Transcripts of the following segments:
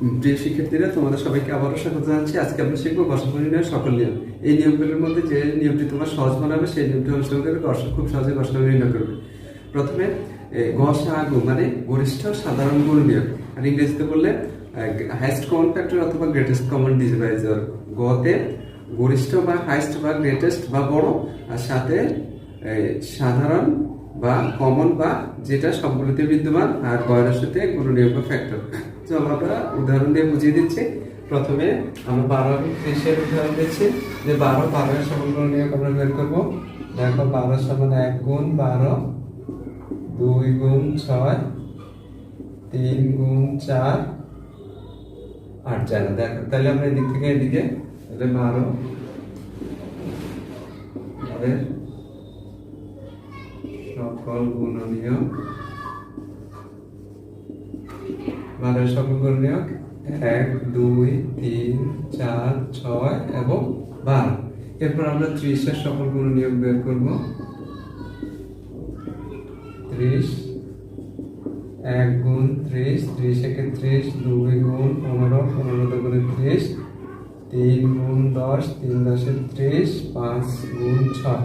প্রিয় শিক্ষার্থীরা, তোমাদের সবাইকে আবারও স্বাগত জানাচ্ছি। আজকে আমরা শিখবো গসাগু নির্ণয়ের সকল নিয়ম। এই নিয়মগুলোর মধ্যে যে নিয়মটি তোমার সহজ বানাবে সেই নিয়মটি অনুসরণ করে খুব সহজে গসাগু নির্ণয় করবে। প্রথমে গসাগু মানে গরিষ্ঠ সাধারণ গুণ নিয়ম, আর ইংরেজিতে বললে হাইয়েস্ট কমন ফ্যাক্টর অথবা গ্রেটেস্ট কমন ডিভাইজার। গতে গরিষ্ঠ বা হাইয়েস্ট বা গ্রেটেস্ট বা বড়, আর সাথে সাধারণ বা কমন বা যেটা সবগুলোতে বিদ্যমান, আর গয়ের সাথে গুণনীয়ক বা ফ্যাক্টর। চলো আমরা উদাহরণ দিয়ে বুঝিয়ে দিচ্ছি। প্রথমে আমরা 12 এবং 30 উদাহরণ দিচ্ছি যে 12 এর সকল গুণনীয়ক আমরা বের করবো। দেখো 12 সমান 1 গুণ 12, 2 গুণ 6, 3 গুণ 4, 8 যায় না। দেখো তাহলে আমরা এদিক থেকে এদিকে 12 এর সকল গুণনীয়ক, 12 সকল গুণনীয়ক 1, 2, 3, 4, 6 এবং 12। এরপর আমরা 30 এর সকল গুণনীয়ক বের করব। 30, 1 গুণ 30, 30 একে 30, 2 গুণ 15, 15 দুগুণে 30, 3 গুণ 10, 3 10 এ 30, 5 গুণ 6,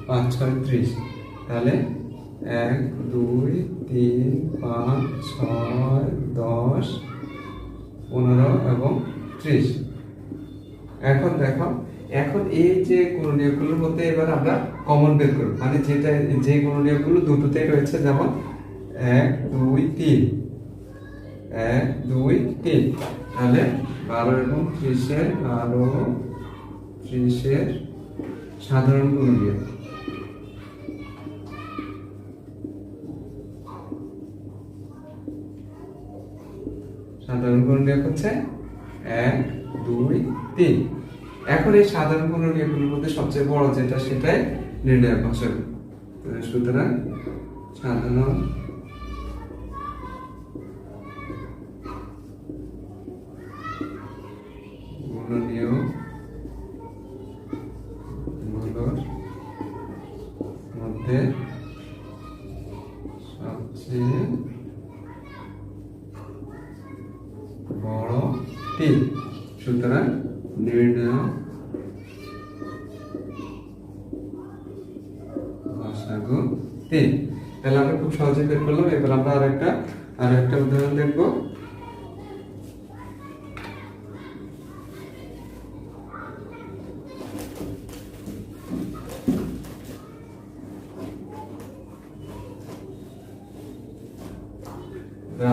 5 6 30। তাহলে 1, 2, 3, 5, 6, 10, 15 এবং 30। এখন দেখো, এখন এই যে গুণনীয়কগুলোর মধ্যে এবার আমরা কমন বের করব, মানে যেটা যে গুণনীয়কগুলো দুটোতেই রয়েছে, যেমন 1, 2, 3, 1, 2, 3। তাহলে 12 এবং 30 এর সাধারণ গুণনীয়ক। সাধারণ গুণনীয়ক হচ্ছে 1, 2, 3। এখন এই সাধারণ গুণনীয়কগুলোর মধ্যে সবচেয়ে বড় যেটা, সেটাই নির্ণয় গসাগু। সুতরাং সাধারণ গুণনীয়ক গুলোর মধ্যে সবচেয়ে বড় 3। সুতরাং নির্ণয় গসাগু 3। তাহলে আমরা খুব সহজে বের করলাম। এবার আমরা আরেকটা উদাহরণ দেখব।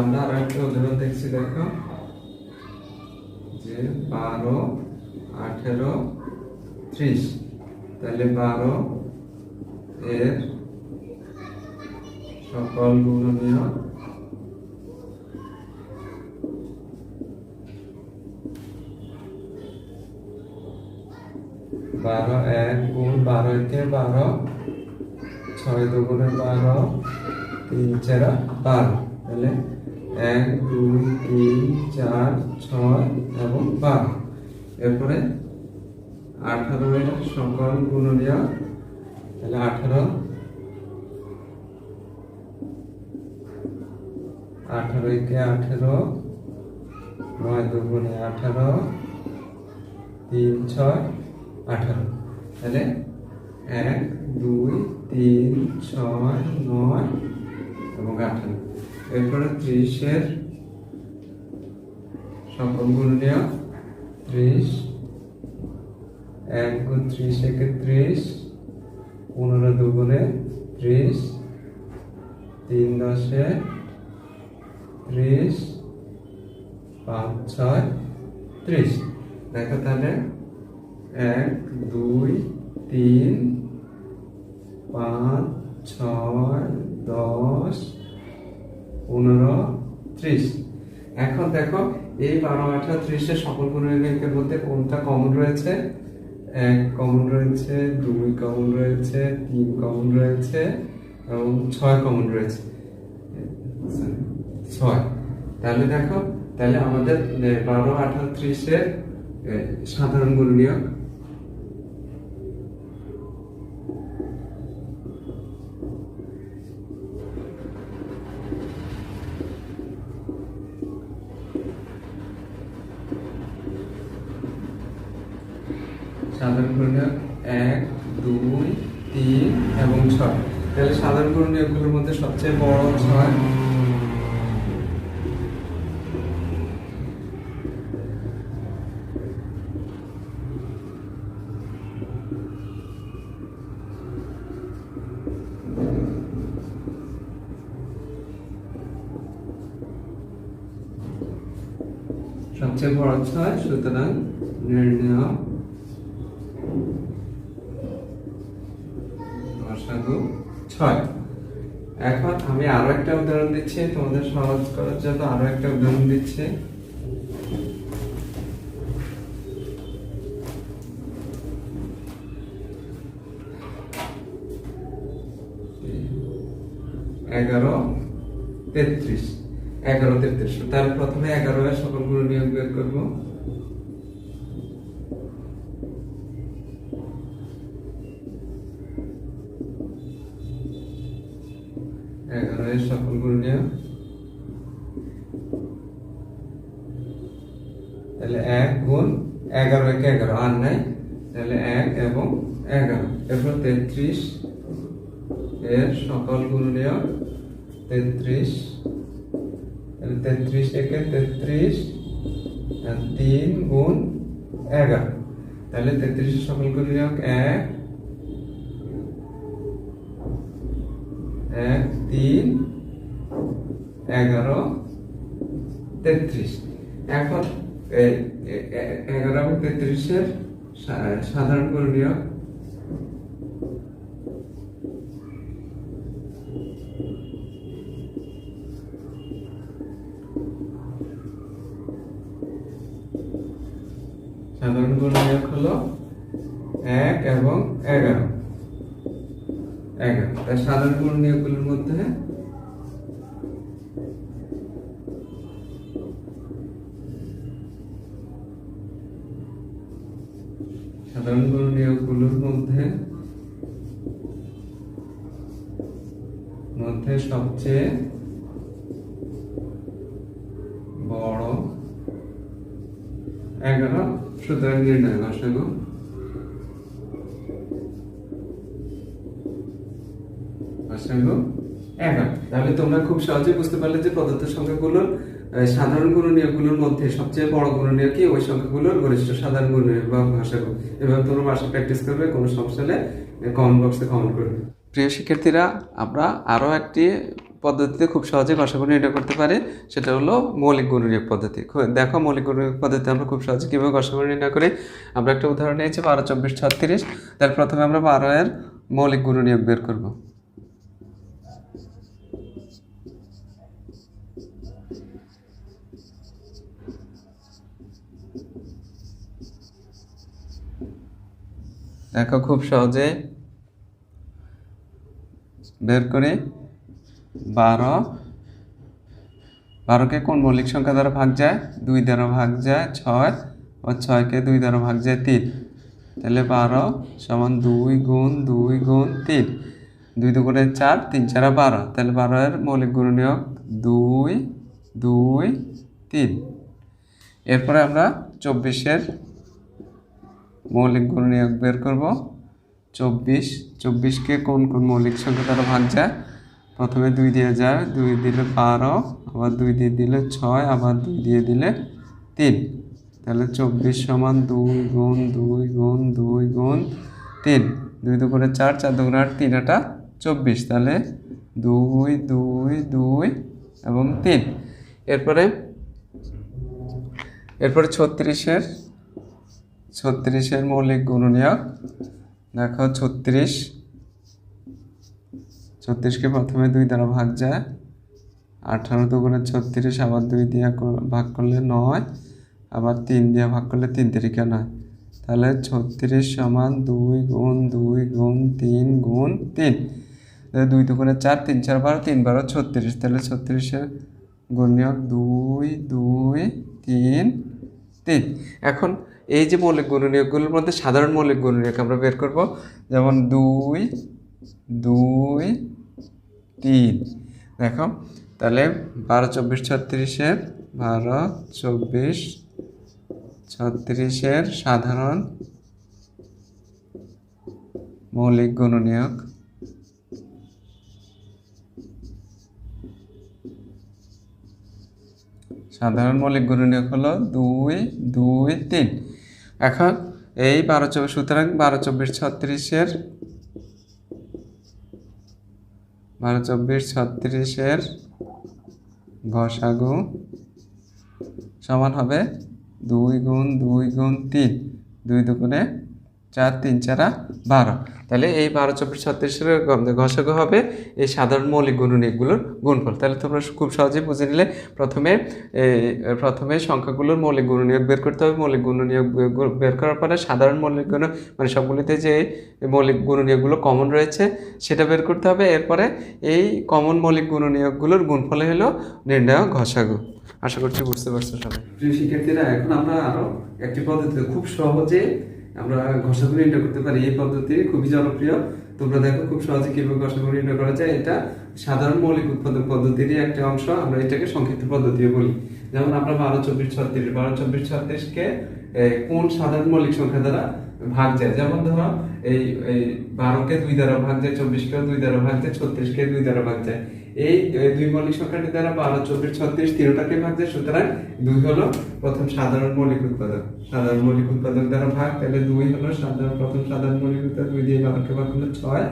আমরা আরেকটা উদাহরণ দেখছি। দেখো যে 12, 18, 30। তাহলে 12 এর সকল গুণনীয়ক, 12, 1 গুণ 12 একে 12, 6 দুগুণে 12, 3 4 12। তাহলে 1, 2, 3, 4, 6 এবং 12। এরপরে 18 এর সকল গুণনীয়ক। তাহলে 18 একে 18, 9 দুগুণে 18, 3 6 18। তাহলে 1, 2, 3, 6, 9 এবং 18। এরপরে 30 এর সকল গুণনীয়ক। 30, 1 গুণ 30 একে 30, 15 দুগুণে 30, 3 10 এ 30, 5 6 30। দেখো তাহলে 1, 2, 3, 5, 6, 10, 15, 30। এখন দেখো এই 12, 18, 30 এর সকল গুণনীয়কের মধ্যে কোনটা কমন রয়েছে? 1 কমন রয়েছে, 2 কমন রয়েছে, 3 কমন রয়েছে এবং 6 কমন রয়েছে। 6। তাহলে দেখো, তাহলে আমাদের 12, 18, 30 এর সাধারণ গুণনীয়ক সাধারণ গুণনীয়ক 1, 2, 3 এবং 6। তাহলে সাধারণ গুণনীয়কগুলোর মধ্যে সবচেয়ে বড় 6। সবচেয়ে বড় 6, সুতরাং নির্ণয় গসাগু 6। এখন আমি আরো একটা উদাহরণ দিচ্ছি তোমাদের সহজ করার জন্য, আরো একটা উদাহরণ দিচ্ছি। এগারো 33। তাহলে প্রথমে 11 এর সকল গুণনীয়ক বের করব। সকল গুণনীয়ক, তাহলে 1 গুণ 11 কে 11 আর নাই, তাহলে 1 এবং 11। এরপর 33 এর সকল গুণনীয়ক 33, তাহলে 33 একে 33 আর 3 গুণ 11, তাহলে 33 এর সকল গুণনীয়ক 1, 3, 11, 33। এখন 11 এবং 33 এর সাধারণ গুণনীয়ক, সাধারণ গুণনীয়ক হলো 1 এবং 11। তাই সাধারণ গুণনীয়কগুলোর মধ্যে সবচেয়ে বড় 11, সুতরাং নির্ণয় গসাগু। তাহলে তোমরা খুব সহজে বুঝতে পারলে যে প্রদত্ত সংখ্যাগুলোর সাধারণ গুণনীয়কগুলোর মধ্যে সবচেয়ে বড় গুণনীয়ক কি, ওই সংখ্যাগুলোর গরিষ্ঠ সাধারণ গুণনীয়ক বা গসাগু। এভাবে তোমরা বাসায় প্র্যাকটিস করবে, কোনো সমস্যা হলে কমেন্ট বক্সে কমেন্ট করবে। প্রিয় শিক্ষার্থীরা, আমরা আরও একটি পদ্ধতিতে খুব সহজে গসাগু নির্ণয় করতে পারি, সেটা হলো মৌলিক গুণনীয়ক পদ্ধতি। দেখো মৌলিক গুণনীয়ক পদ্ধতি আমরা খুব সহজে কীভাবে গসাগু নির্ণয় করি। আমরা একটা উদাহরণ নিয়েছি 12, 24, 36। তার প্রথমে আমরা 12 এর মৌলিক গুণনীয়ক বের করব। দেখো খুব সহজে বের করে 12কে কোন মৌলিক সংখ্যা দ্বারা ভাগ যায়, 2 দ্বারা ভাগ যায় 6, ও 6কে 2 দ্বারা ভাগ যায় 3। তাহলে 12 সমান 2 গুণ 2 গুণ 3, 2 দুগুণে 4, 3 4 12। তাহলে 12 এর মৌলিক গুণনীয়ক 2, 2, 3। এরপরে আমরা 24 এর মৌলিক গুণনীয়ক বের করব। 24কে কোন কোন মৌলিক সংখ্যা দ্বারা ভাগ যায়, প্রথমে 2 দিয়ে যায়, 2 দিলে 12, আবার 2 দিয়ে দিলে 6, আবার 2 দিয়ে দিলে 3। তাহলে 24 সমান 2 গুণ 2 গুণ 2 গুণ 3, 2 দুগুণে 4, 4 দুগুণে 8, 3 8 24। তাহলে 2 2 2 এবং 3। এরপরে 36 এর মৌলিক গুণনীয়ক। দেখো 36কে প্রথমে 2 দ্বারা ভাগ যায়, 18 দুগুণে 36, আবার 2 দিয়ে ভাগ করলে 9, আবার 3 দিয়ে ভাগ করলে 3 3 9। তাহলে 36 সমান 2 গুণ 2 গুণ 3 গুণ 3। 2 দুগুণে 4, 3 4 12, 3 12 36। তাহলে 36 এর গুণনীয়ক 2 2 3 3। এখন এই যে মৌলিক গুণনীয়কগুলোর মধ্যে সাধারণ মৌলিক গুণনীয়ক আমরা বের করব, যেমন 2 2 3। দেখো তাহলে 12 24 36 12 24 36 এর সাধারণ মৌলিক গুণনীয়ক সাধারণ মৌলিক গুণনীয়ক হলো 2, 2, 3। এখন এই 12, 24, সুতরাং 12, 24, 36-এর 12, 24, 36-এর গসাগু সমান হবে 2 গুণ 2 গুণ 3, 2 দুগুণে 4, 3 4 12। তাহলে এই 12, 24, 36-এর গসাগু হবে এই সাধারণ মৌলিক গুণনীয়কগুলোর গুণফল। তাহলে তোমরা খুব সহজেই বুঝে নিলে প্রথমে সংখ্যাগুলোর মৌলিক গুণনীয়ক বের করতে হবে। মৌলিক গুণনীয়ক বের করার পরে সাধারণ মৌলিক গুণ মানে সবগুলিতে যে মৌলিক গুণনীয়কগুলো কমন রয়েছে সেটা বের করতে হবে। এরপরে এই কমন মৌলিক গুণনীয়কগুলোর গুণফলে হলো নির্ণয় গসাগু। আশা করছি বুঝতে পারছো সবাই। প্রিয় শিক্ষার্থীরা, এখন আমরা আরো একটি পদ্ধতি খুব সহজে আমরা গসাগু নির্ণয় করতে পারি। এই পদ্ধতি খুবই জনপ্রিয়। তোমরা দেখো খুব সহজে কিভাবে গসাগু নির্ণয় করা যায়। এটা সাধারণ মৌলিক উৎপাদক পদ্ধতিরই একটা অংশ। আমরা এটাকে সংক্ষিপ্ত পদ্ধতিও বলি। যেমন আমরা 12, 24, 36-কে কোন সাধারণ মৌলিক সংখ্যা দ্বারা ভাগ যায়। যেমন ধরো এই 12-কে 2 দ্বারা ভাগ যায়, 24-কেও 2 দ্বারা ভাগ যায়, 36-কে 2 দ্বারা ভাগ যায়। এই দুই মৌলিক সংখ্যাটি দ্বারা 12, 24, 36 তিনটাকে ভাগ যায়। সুতরাং 2 হলো প্রথম সাধারণ মৌলিক উৎপাদক। সাধারণ মৌলিক উৎপাদক দ্বারা ভাগ, তাহলে 2 হলো প্রথম সাধারণ মৌলিক উৎপাদক। 2 দিয়ে 12-কে ভাগ করলে 6,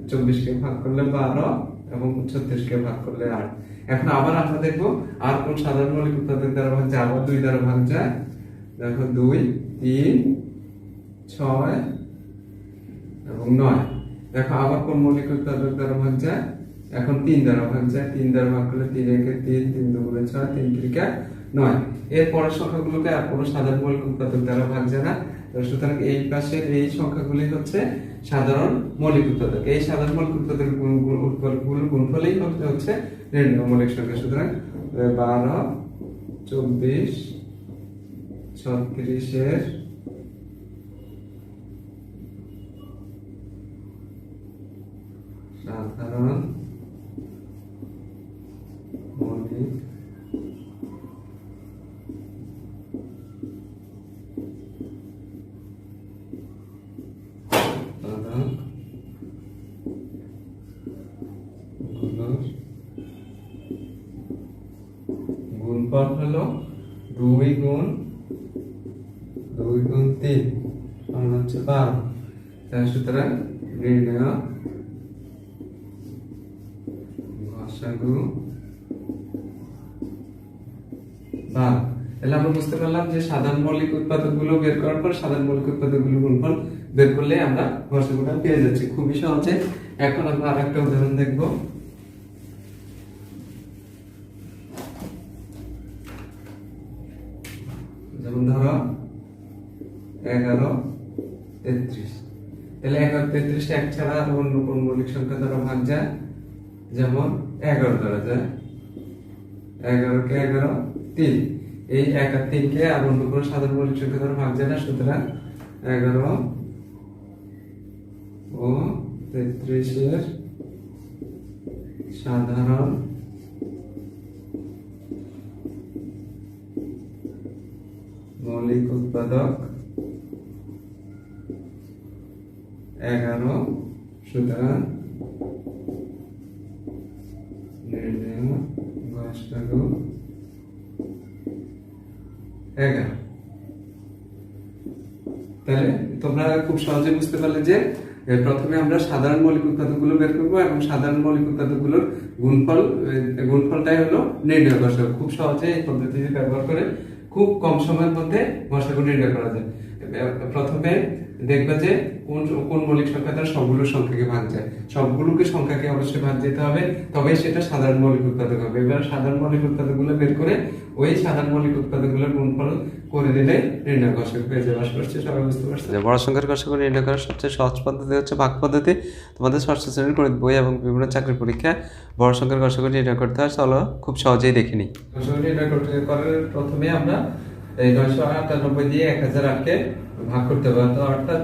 24-কে ভাগ করলে 12 এবং 36-কে ভাগ করলে 8। এখন আবার আমরা দেখবো আর কোন সাধারণ মৌলিক উৎপাদক দ্বারা ভাগ যায়। আবার 2 দ্বারা ভাগ যায়। দেখো 2, 3, 6 এবং 9। দেখো আবার কোন মৌলিক উৎপাদক দ্বারা ভাগ যায়। এখন 3 দ্বারা ভাগ যায়। 3 দ্বারা ভাগ করলে 3 একে 3, 3 দুগুণে 6, 3 তিরিকা 9। এর পরের সংখ্যাগুলোকে আর কোনো সাধারণ মৌলিক উৎপাদক দ্বারা ভাগ যায় না। সুতরাং এই পাশের এই সংখ্যাগুলি হচ্ছে সাধারণ মৌলিক উৎপাদক। এই সাধারণ মৌলিক উৎপাদকের গুণফলই হচ্ছে নির্ণয় মৌলিক সংখ্যা। সুতরাং 12, 24, 36-এর সাধারণ মৌলিক গুণফল হলো 2 গুণ 3 সমান হচ্ছে 12। সুতরাং নির্ণয় গসাগু 12। তাহলে আমরা বুঝতে পারলাম যে সাধারণ মৌলিক উৎপাদকগুলো বের করার পর সাধারণ মৌলিক উৎপাদকগুলোর গুণফল বের করলে আমরা গসাগুটা পেয়ে যাচ্ছি খুবই সহজে। এখন আমরা আরেকটা উদাহরণ দেখব। যেমন ধরো 11, 33। তাহলে 11, 33 এক ছাড়া অন্য কোন মৌলিক সংখ্যা দ্বারা ভাগ যায়। যেমন 11 দ্বারা যায়। 11-কে 11, 3। এই 1 আর 3-কে আর অন্য কোনো সাধারণ মৌলিক সংখ্যা দ্বারা ভাগ যায় না। সুতরাং 11 ও 33-এর সাধারণ মৌলিক উৎপাদক 11। সুতরাং নির্ণয় গসাগু 11। তাহলে তোমরা খুব সহজে বুঝতে পারলে যে প্রথমে আমরা সাধারণ মৌলিক উৎপাদকগুলো বের করব এবং সাধারণ মৌলিক উৎপাদকগুলোর গুণফলটাই হলো নির্ণয় গসাগু। খুব সহজে এই পদ্ধতি ব্যবহার করে খুব কম সময়ের মধ্যে গসাগু নির্ণয় করা যায়। প্রথমে দেখবে যে কোন মৌলিক সংখ্যা দ্বারা সবগুলো সংখ্যাকে ভাগ যায়। সবগুলোকে সংখ্যাকে অবশ্যই ভাগ যেতে হবে, তবে সেটা সাধারণ মৌলিক উৎপাদক হবে। এবার সাধারণ মৌলিক উৎপাদকগুলো বের করে ওই সাধারণ মৌলিক উৎপাদকগুলোর গুণফল করে দিলে নির্ণয় গসাগু পেয়ে যাবে। আশা করছি সবাই বুঝতে পারছে। বড় সংখ্যার গসাগু নির্ণয় করার সবচেয়ে সহজ পদ্ধতি হচ্ছে ভাগ পদ্ধতি। তোমাদের ষষ্ঠ শ্রেণীর গণিত বই এবং বিভিন্ন চাকরির পরীক্ষায় বড় সংখ্যার গসাগু নির্ণয় করতে হয়। চলো খুব সহজেই দেখে নিই। গসাগু নির্ণয় করার প্রথমে আমরা এই 998 দিয়ে 1008-কে ভাগ করতে হবে। তো অর্থাৎ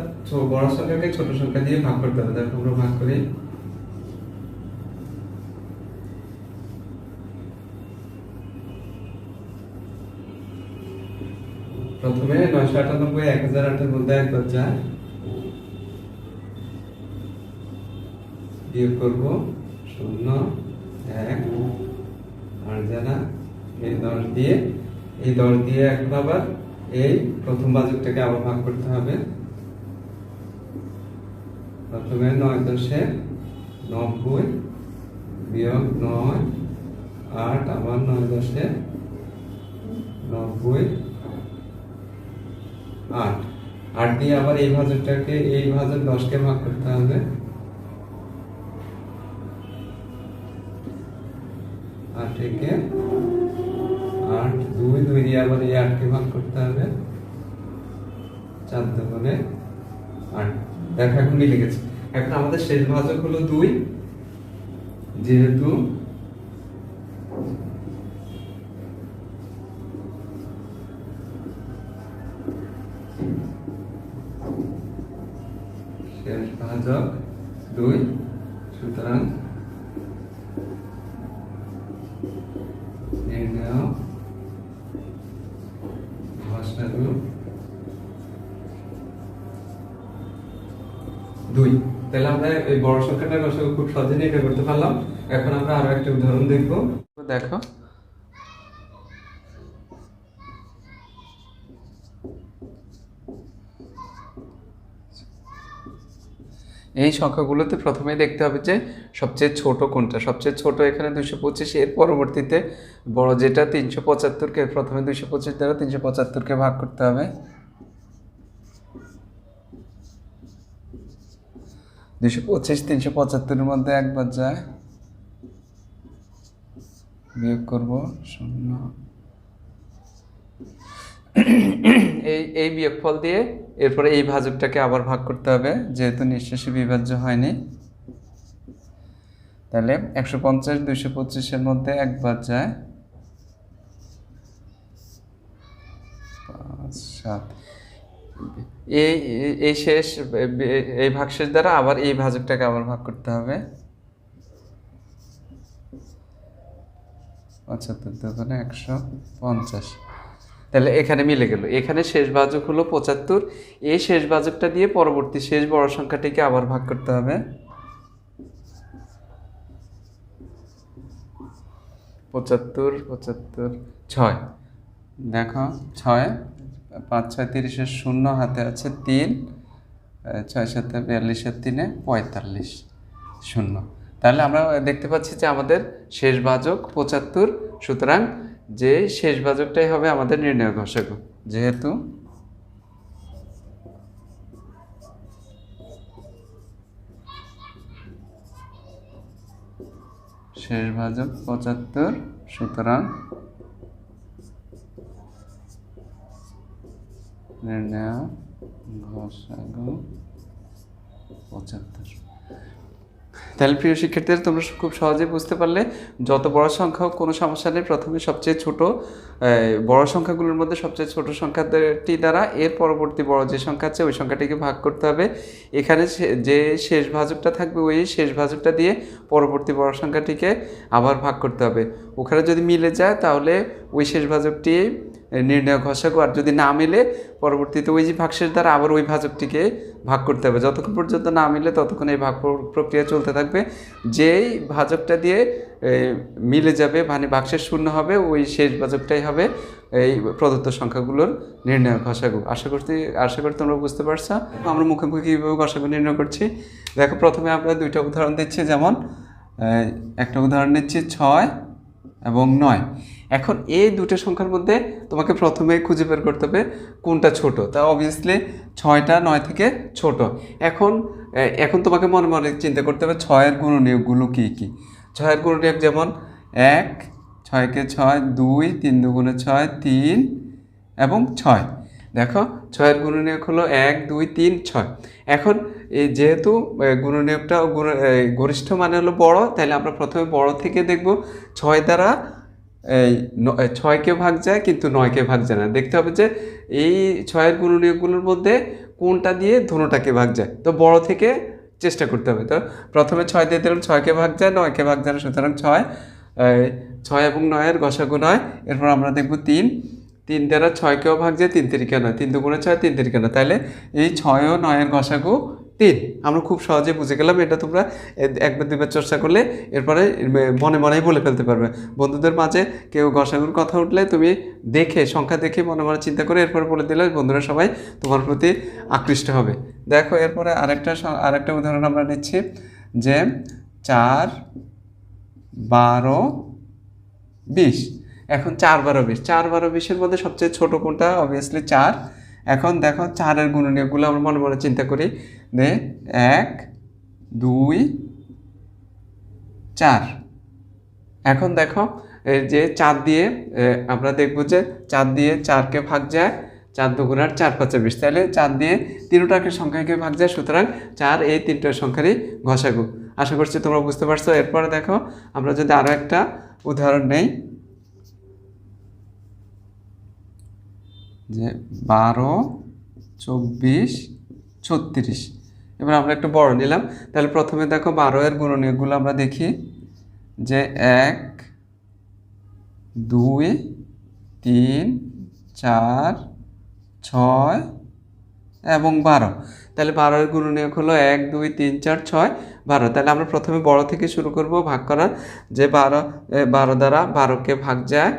বড় সংখ্যাকে ছোট সংখ্যা দিয়ে ভাগ করতে হবে। দেখো আমরা ভাগ করি। প্রথমে 998 1008-এর মধ্যে একবার যায়। বিয়োগ করবো 0 1 আর জানা এই 10 দিয়ে এখন আবার এই প্রথম ভাজকটাকে আবার ভাগ করতে হবে। প্রথমে 9 10 90 বিয়োগ 9 8 আবার 9 10 90 8 8 দিয়ে আবার এই ভাজকটাকে এই ভাজক 10 কে ভাগ করতে হবে। 8 কে 8 2 দিয়ে আবার এই 8 কে ভাগ করতে হবে। 4 দুগুণে 8। দেখো এখন মিলে গেছে। এখন আমাদের শেষ ভাজক হলো 2, যেহেতু শেষ ভাজক 2, সুতরাং নির্ণয় ভগ্নাংশ 2। তাহলে আমরা এই বড় সংখ্যাটার গসাগু খুব সহজে নির্ণয় করতে পারলাম। এখন আমরা আরো একটা উদাহরণ দেখব। দেখো এই সংখ্যাগুলোতে প্রথমে দেখতে হবে যে সবচেয়ে ছোট কোনটা। সবচেয়ে ছোট এখানে 225, এর পরবর্তীতে বড় যেটা 375কে প্রথমে 225 দ্বারা 375কে ভাগ করতে হবে। 225 375-এর মধ্যে একবার যায়, বিয়োগ করব 0। এই বিয়োগফল দিয়ে এরপরে এই ভাজকটাকে আবার ভাগ করতে হবে, যেহেতু নিঃশেষে বিভাজ্য হয়নি। তাহলে 150 225-এর মধ্যে একবার যায়, 5 7। এই শেষ এই ভাগশেষ দ্বারা আবার এই ভাজকটাকে আবার ভাগ করতে হবে। 75 দুগুণে 150। তাহলে এখানে মিলে গেল। এখানে শেষ ভাজক হলো 75। এই শেষ ভাজকটা দিয়ে পরবর্তী শেষ বড় সংখ্যাটিকে আবার ভাগ করতে হবে। 75 75 6। দেখো 6 5 6 30-এর 0 হাতে আছে 3, 6 7 42-এর 3-এ 45 0। তাহলে আমরা দেখতে পাচ্ছি যে আমাদের শেষ ভাজক 75, সুতরাং যে শেষ ভাজকটাই হবে আমাদের নির্ণয় গসাগু। যেহেতু শেষ ভাজক 75, সুতরাং নির্ণয় গসাগু 75। তাহলে প্রিয় শিক্ষার্থীরা, তোমরা খুব সহজে বুঝতে পারলে যত বড় সংখ্যা হোক কোনো সমস্যা নেই, প্রথমে সবচেয়ে ছোট বড় সংখ্যাগুলোর মধ্যে সবচেয়ে ছোট সংখ্যাটি দ্বারা এর পরবর্তী বড় যে সংখ্যা আছে ওই সংখ্যাটিকে ভাগ করতে হবে। এখানে যে শেষ ভাজকটা থাকবে ওই শেষ ভাজকটা দিয়ে পরবর্তী বড় সংখ্যাটিকে আবার ভাগ করতে হবে। ওখানে যদি মিলে যায় তাহলে ওই শেষ ভাজকটি নির্ণয় গসাগু, আর যদি না মিলে পরবর্তীতে ওই যে ভাগশেষ দ্বারা আবার ওই ভাজকটিকে ভাগ করতে হবে। যতক্ষণ পর্যন্ত না মিলে ততক্ষণ এই ভাগ প্রক্রিয়া চলতে থাকবে। যেই ভাজকটা দিয়ে মিলে যাবে, মানে ভাগশেষ শূন্য হবে, ওই শেষ ভাজকটাই হবে এই প্রদত্ত সংখ্যাগুলোর নির্ণয় গসাগু। আশা করি তোমরা বুঝতে পারছো। আমরা মুখে মুখে কীভাবে গসাগু নির্ণয় করছি দেখো। প্রথমে আমরা দুইটা উদাহরণ দিচ্ছি, যেমন একটা উদাহরণ নিচ্ছি 6 এবং 9। এখন এই দুটো সংখ্যার মধ্যে তোমাকে প্রথমে খুঁজে বের করতে হবে কোনটা ছোট। তা অবভিয়াসলি 6টা 9 থেকে ছোট। এখন তোমাকে মনে মনে চিন্তা করতে হবে 6-এর গুণনীয়কগুলো কী কী। 6-এর গুণনীয়ক যেমন 1, 6কে 6, 2 3 দুগুণে 6 3 এবং 6। দেখো 6-এর গুণনীয়ক হলো 1 2 3 6। এখন এই যেহেতু গুণনীয়কটা গরিষ্ঠ মানে হলো বড়, তাহলে আমরা প্রথমে বড় থেকে দেখব। 6 দ্বারা এই 6কে ভাগ যায় কিন্তু 9কে ভাগ যায় না। দেখতে হবে যে এই 6-এর গুণনীয়কগুলোর মধ্যে কোনটা দিয়ে ধনুটাকে ভাগ যায়। তো বড় থেকে চেষ্টা করতে হবে। তো প্রথমে 6 দিয়ে দিলাম, 6কে ভাগ যায় 9কে ভাগ যায় না, সুতরাং 6 এবং 9-এর গসাগু 9। এরপর আমরা দেখব 3 দ্বারা 6কেও ভাগ যায়, 3 3 9, 3 দুগুণে 6 3 3 9। তাহলে এই 6 ও 9-এর গসাগু 3। আমরা খুব সহজে বুঝে গেলাম। এটা তোমরা একবার দুইবার চর্চা করলে এরপরে মনে মনেই বলে ফেলতে পারবে। বন্ধুদের মাঝে কেউ গসাগুর কথা উঠলে তুমি দেখে সংখ্যা দেখে মনে মনে চিন্তা করে এরপরে বলে দিলে বন্ধুরা সবাই তোমার প্রতি আকৃষ্ট হবে। দেখো এরপরে আরেকটা উদাহরণ আমরা নিচ্ছি যে 4, 12, 20। এখন 4, 12, 20, 4, 12, 20-এর মধ্যে সবচেয়ে ছোট কোনটা? অবভিয়াসলি 4। এখন দেখো 4-এর গুণনীয়কগুলো আমরা মনে মনে চিন্তা করি। 1, 2, 4। এখন দেখো এই যে 4 দিয়ে আমরা দেখব যে 4 দিয়ে 4কে ভাগ যায়, 4 2 8, 4 5 20। তাহলে 4 দিয়ে 3টাকে সংখ্যাকে ভাগ যায়, সুতরাং 4 এই 3টা সংখ্যারই গসাগু। আশা করছি তোমরা বুঝতে পারছো। এরপরে দেখো আমরা যদি আরও একটা উদাহরণ নেই যে 12, 24, 36। এবার আমরা একটু বড় নিলাম। তাহলে প্রথমে দেখো 12-এর গুণনীয়কগুলো আমরা দেখি যে 1, 2, 3, 4, 6 এবং 12। তাহলে 12-এর গুণনীয়ক হলো 1, 2, 3, 4, 6, 12। তাহলে আমরা প্রথমে বড় থেকে শুরু করব ভাগ করার। যে 12 দ্বারা 12কে ভাগ যায়,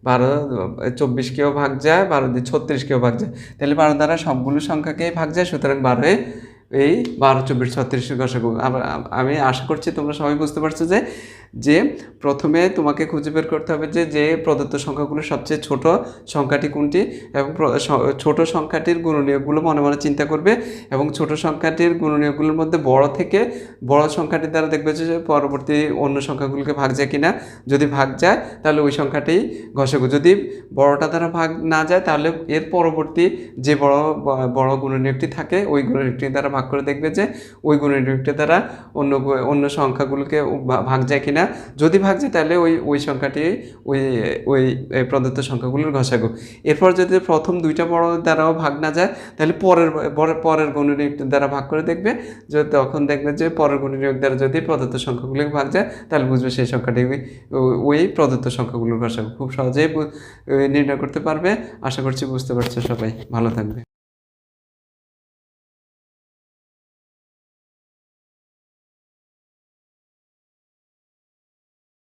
12 24কেও ভাগ যায়, 12 দিয়ে 36কেও ভাগ যায়। তাহলে 12 দ্বারা সবগুলো সংখ্যাকেই ভাগ যায়, সুতরাং 12 এই 12, 24, 36 গসাগু। আমি আশা করছি তোমরা সবাই বুঝতে পারছো যে প্রথমে তোমাকে খুঁজে বের করতে হবে যে প্রদত্ত সংখ্যাগুলো সবচেয়ে ছোট সংখ্যাটি কোনটি, এবং ছোট সংখ্যাটির গুণনীয়কগুলো মনে মনে চিন্তা করবে, এবং ছোট সংখ্যাটির গুণনীয়কগুলোর মধ্যে বড় থেকে বড় সংখ্যাটি দ্বারা দেখবে যে পরবর্তী অন্য সংখ্যাগুলোকে ভাগ যায় কিনা। যদি ভাগ যায় তাহলে ওই সংখ্যাটি গসাগু। যদি বড়টা দ্বারা ভাগ না যায় তাহলে এর পরবর্তী যে বড় গুণনীয়কটি থাকে ওই গুণনীয়কটি দ্বারা ভাগ করে দেখবে যে ওই গুণনীয়কটি দ্বারা অন্য সংখ্যাগুলোকে ভাগ যায় কিনা। যদি ভাগ যায় তাহলে ওই সংখ্যাটি ওই প্রদত্ত সংখ্যাগুলোর গসাগু। এরপর যদি প্রথম 2টা বড় দ্বারাও ভাগ না যায় তাহলে পরের গুণনীয়ক দ্বারা ভাগ করে দেখবে, যে তখন দেখবে যে পরের গুণনীয়ক দ্বারা যদি প্রদত্ত সংখ্যাগুলোকে ভাগ যায় তাহলে বুঝবে সেই সংখ্যাটি ওই প্রদত্ত সংখ্যাগুলোর গসাগু। খুব সহজেই নির্ণয় করতে পারবে। আশা করছি বুঝতে পারছো সবাই। ভালো থাকবে।